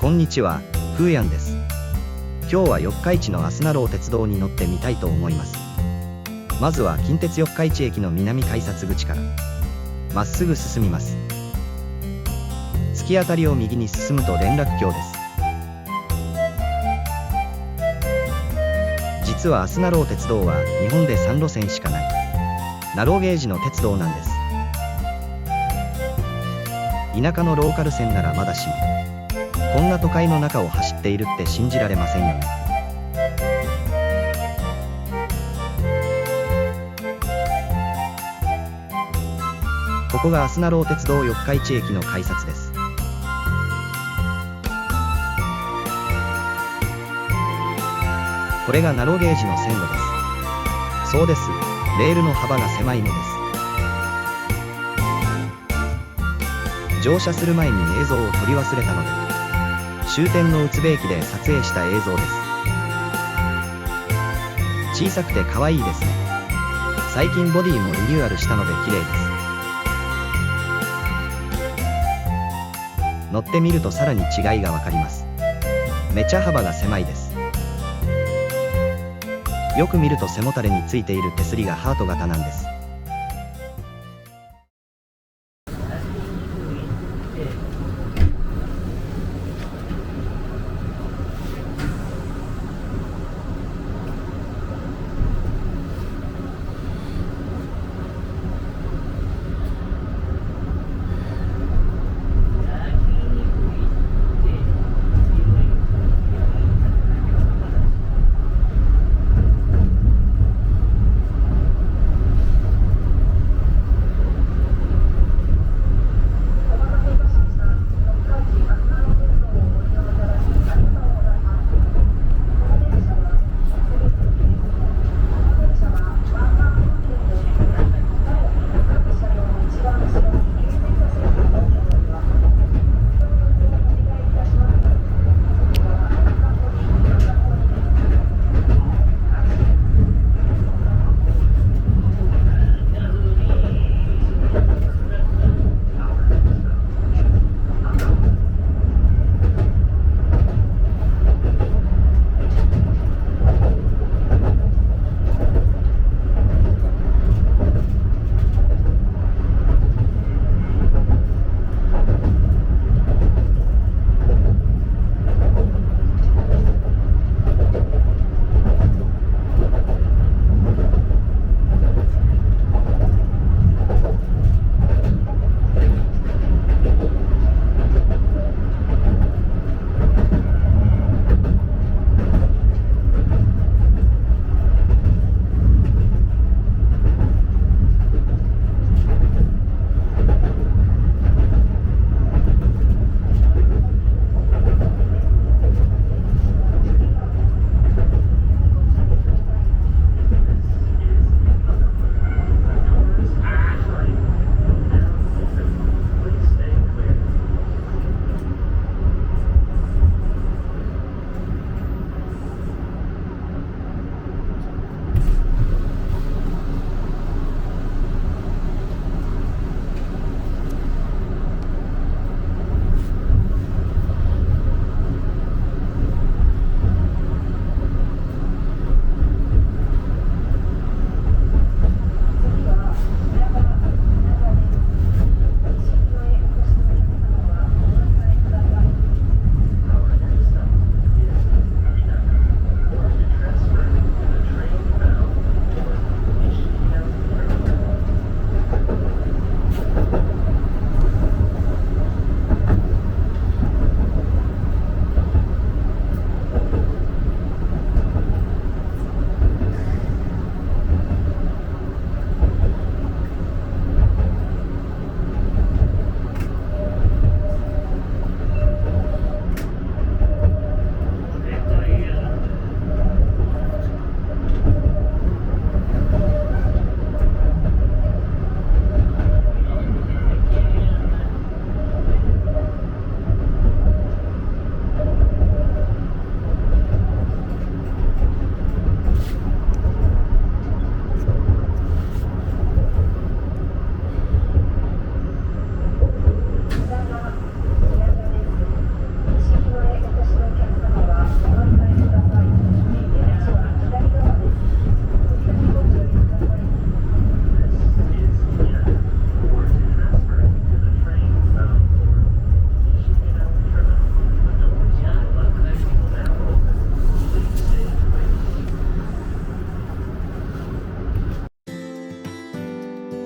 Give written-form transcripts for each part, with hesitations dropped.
こんにちは、ふうやんです。今日は四日市のあすなろう鉄道に乗ってみたいと思います。まずは近鉄四日市駅の南改札口からまっすぐ進みます。突き当たりを右に進むと連絡橋です。実はあすなろう鉄道は日本で3路線しかないナローゲージの鉄道なんです。田舎のローカル線ならまだしも、こんな都会の中を走っているって信じられませんよね。ここがあすなろう鉄道四日市駅の改札です。これがナローゲージの線路です。そうです、レールの幅が狭いのです。乗車する前に映像を撮り忘れたので、終点の宇都部駅で撮影した映像です。小さくて可愛いですね。最近ボディもリニューアルしたので綺麗です。乗ってみるとさらに違いがわかります。めちゃ幅が狭いです。よく見ると背もたれについている手すりがハート型なんです。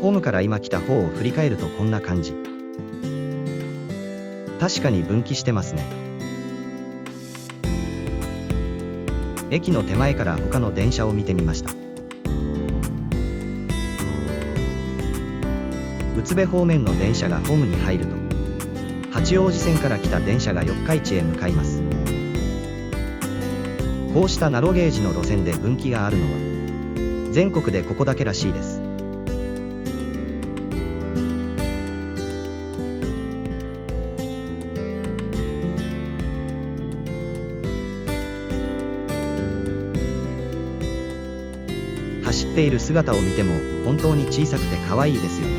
ホームから今来た方を振り返るとこんな感じ。確かに分岐してますね。駅の手前から他の電車を見てみました。宇都部方面の電車がホームに入ると、八王子線から来た電車が四日市へ向かいます。こうしたナロゲージの路線で分岐があるのは全国でここだけらしいです。走っている姿を見ても本当に小さくて可愛いですよね。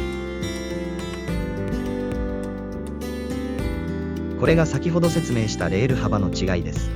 これが先ほど説明したレール幅の違いです。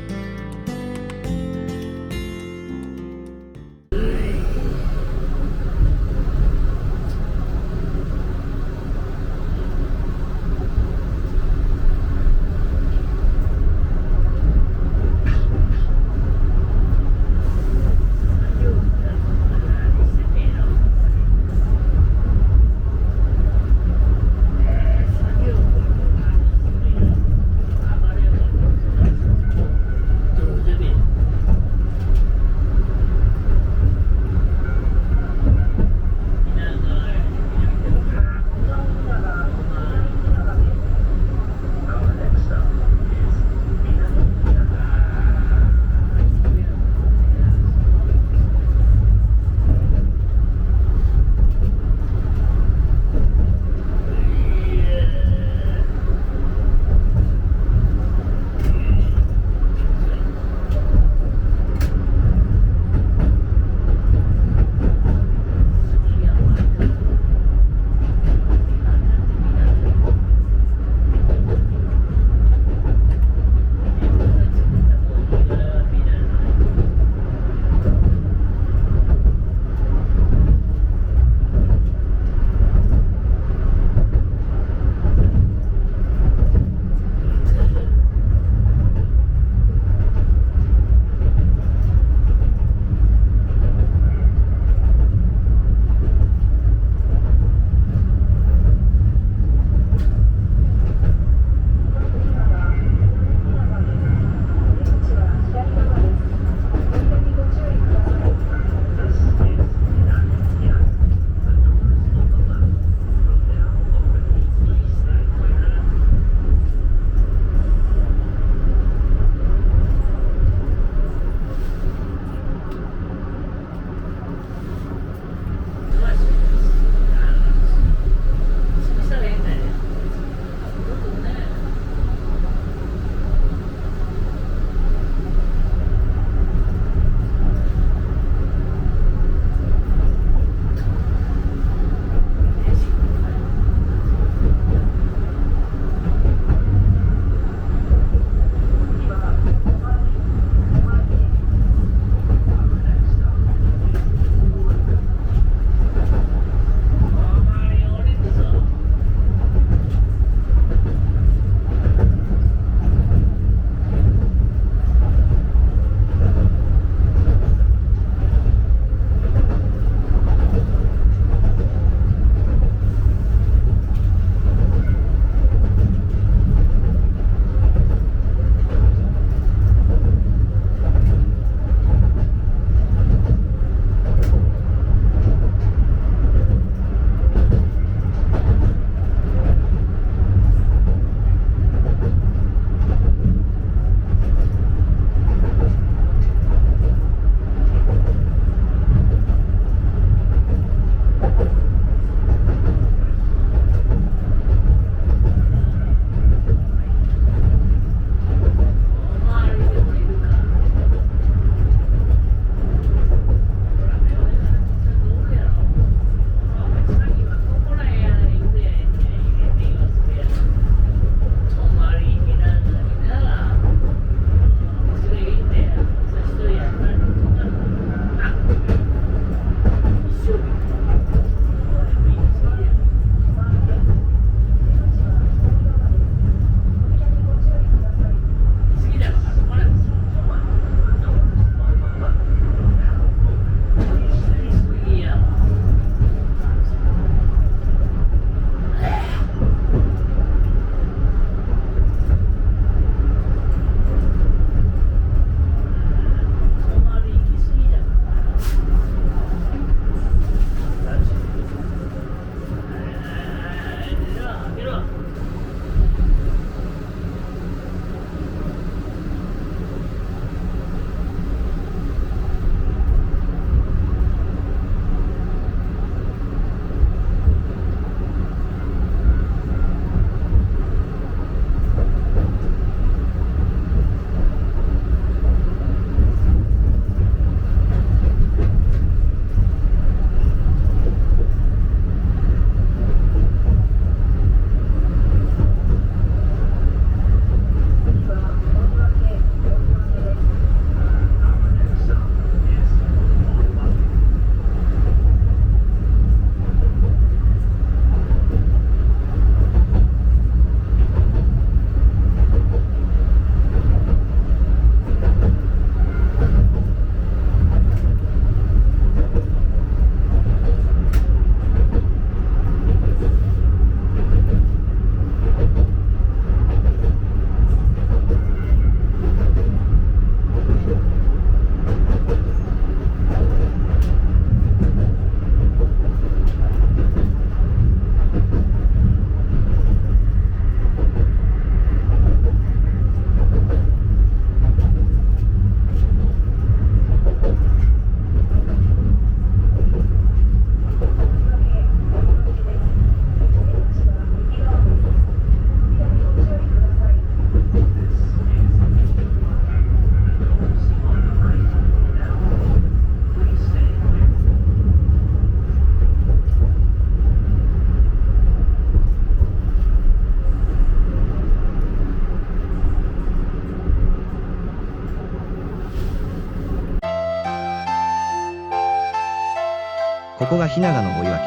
こが日長の追分。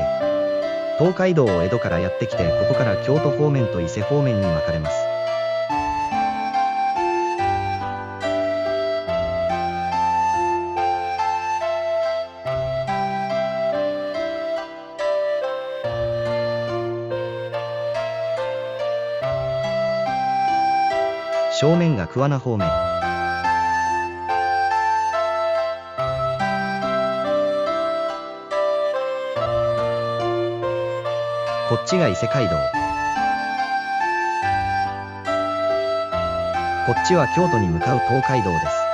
東海道を江戸からやってきて、ここから京都方面と伊勢方面に分かれます。正面が桑名方面。こっちが伊勢街道。こっちは京都に向かう東海道です。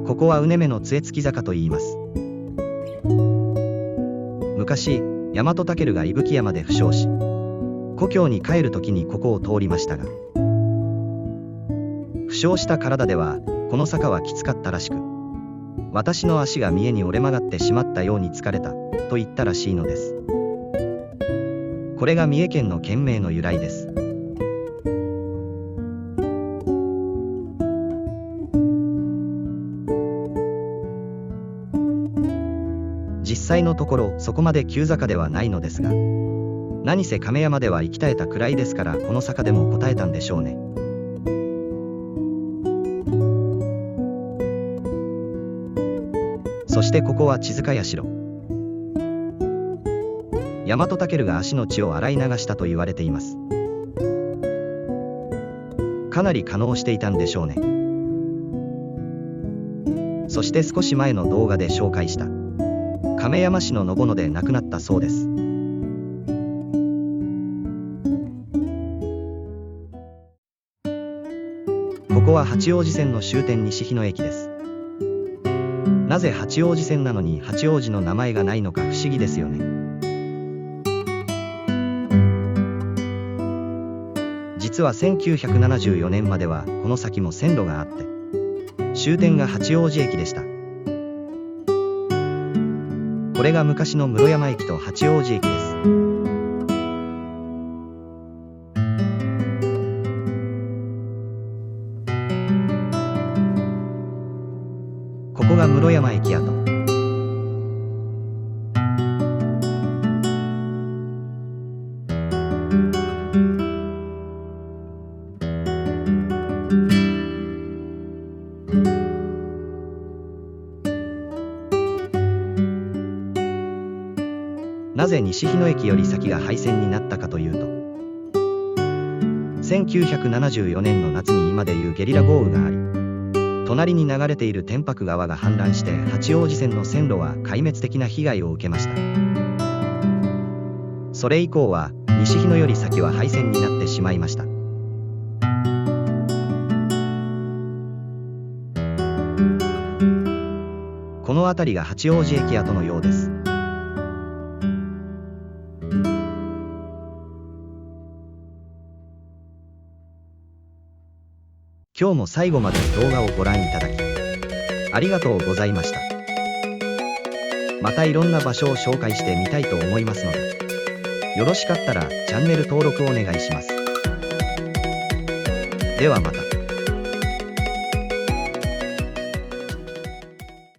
ここはうねめの杖付坂と言います。昔、大和武が伊吹山で負傷し、故郷に帰る時にここを通りましたが、負傷した体ではこの坂はきつかったらしく、私の足が見えに折れ曲がってしまったように疲れたと言ったらしいのです。これが三重県の県名の由来です。実際のところそこまで急坂ではないのですが、何せ亀山では息絶えたくらいですから、この坂でも答えたんでしょうね。そしてここは千塚社。大和武が足の血を洗い流したと言われています。かなり化膿していたんでしょうね。そして少し前の動画で紹介した亀山市の野母野で亡くなったそうです。ここは八王子線の終点西日野駅です。なぜ八王子線なのに八王子の名前がないのか不思議ですよね。実は1974年まではこの先も線路があって終点が八王子駅でした。これが昔の室山駅と八王子駅です。ここが室山駅跡。なぜ西日野駅より先が廃線になったかというと、1974年の夏に今でいうゲリラ豪雨があり、隣に流れている天白川が氾濫して八王子線の線路は壊滅的な被害を受けました。それ以降は西日野より先は廃線になってしまいました。この辺りが八王子駅跡のようです。今日も最後まで動画をご覧いただきありがとうございました。またいろんな場所を紹介してみたいと思いますので、よろしかったらチャンネル登録お願いします。ではまた。